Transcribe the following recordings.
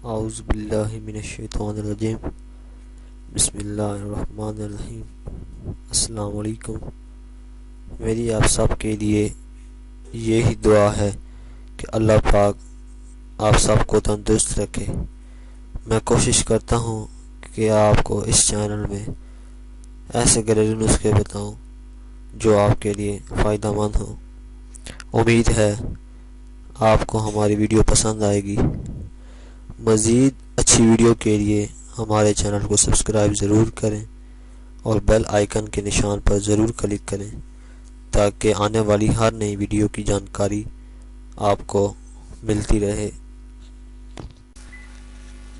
اعوذ باللہ من الشیطان الرجیم بسم اللہ الرحمن الرحیم۔ السلام علیکم۔ میری آپ سب کے لیے یہی دعا ہے کہ اللہ پاک آپ سب کو تندرست رکھے۔ میں کوشش کرتا ہوں کہ آپ کو اس چینل میں ایسے گھریلو نسخے بتاؤں جو آپ کے لیے فائدہ مند ہوں۔ امید ہے آپ کو ہماری ویڈیو پسند آئے گی۔ مزید اچھی ویڈیو کے لیے ہمارے چینل کو سبسکرائب ضرور کریں اور بیل آئیکن کے نشان پر ضرور کلک کریں تاکہ آنے والی ہر نئی ویڈیو کی جانکاری آپ کو ملتی رہے۔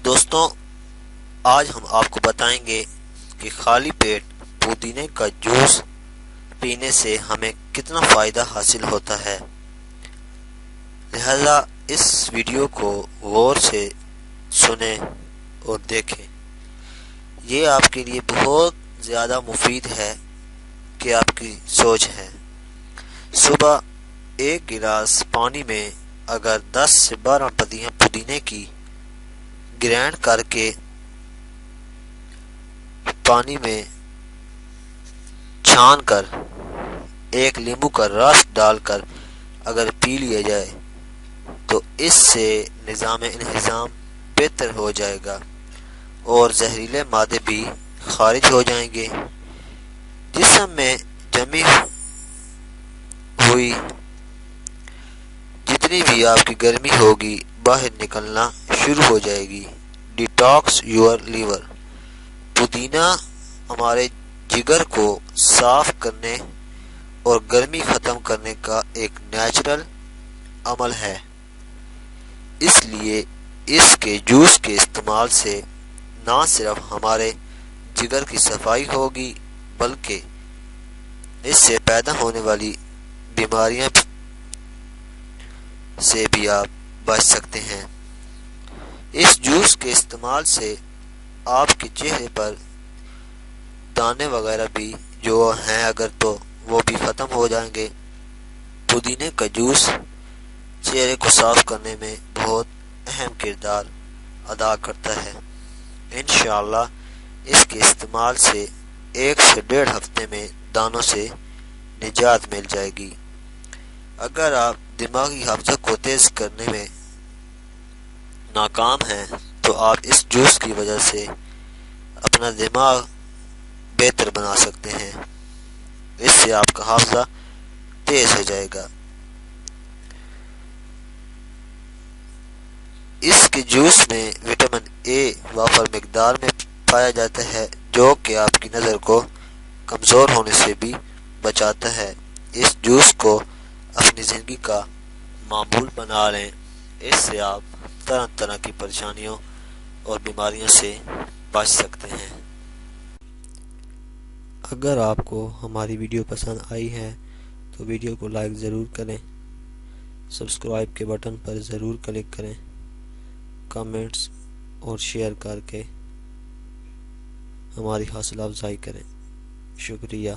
دوستوں، آج ہم آپ کو بتائیں گے کہ خالی پیٹ پودینے کا جوس پینے سے ہمیں کتنا فائدہ حاصل ہوتا ہے، لہذا اس ویڈیو کو غور سے سنیں اور دیکھیں۔ یہ آپ کے لیے بہت زیادہ مفید ہے کہ آپ کی سوچ ہے۔ صبح ایک گلاس پانی میں اگر 10 سے 12 پتیاں پودینے کی گرینڈ کر کے پانی میں چھان کر ایک لیموں کا رس ڈال کر اگر پی لیا جائے تو اس سے نظام انہضام بہتر ہو جائے گا اور زہریلے مادے بھی خارج ہو جائیں گے۔ جسم میں جمی ہوئی جتنی بھی آپ کی گرمی ہوگی باہر نکلنا شروع ہو جائے گی۔ Detox your liver. پودینہ ہمارے جگر کو صاف کرنے اور گرمی ختم کرنے کا ایک نیچرل عمل ہے، اس لیے اس کے جوس کے استعمال سے نہ صرف ہمارے جگر کی صفائی ہوگی بلکہ اس سے پیدا ہونے والی بیماریاں سے بھی آپ بچ سکتے ہیں۔ اس جوس کے استعمال سے آپ کے چہرے پر دانے وغیرہ بھی جو ہیں اگر تو وہ بھی ختم ہو جائیں گے۔ پودینے کا جوس چہرے کو صاف کرنے میں بہت اہم کردار ادا کرتا ہے۔ انشاءاللہ اس کے استعمال سے 1 سے 1.5 ہفتے میں دانوں سے نجات مل جائے گی۔ اگر آپ دماغی حافظہ کو تیز کرنے میں ناکام ہیں تو آپ اس جوس کی وجہ سے اپنا دماغ بہتر بنا سکتے ہیں، اس سے آپ کا حافظہ تیز ہو جائے گا۔ اس کے جوس میں وٹامن اے وافر مقدار میں پایا جاتا ہے جو کہ آپ کی نظر کو کمزور ہونے سے بھی بچاتا ہے۔ اس جوس کو اپنی زندگی کا معمول بنا لیں، اس سے آپ طرح طرح کی پریشانیوں اور بیماریوں سے بچ سکتے ہیں۔ اگر آپ کو ہماری ویڈیو پسند آئی ہے تو ویڈیو کو لائک ضرور کریں، سبسکرائب کے بٹن پر ضرور کلک کریں، کمنٹس اور شیئر کر کے ہماری حوصلہ افزائی کریں۔ شکریہ۔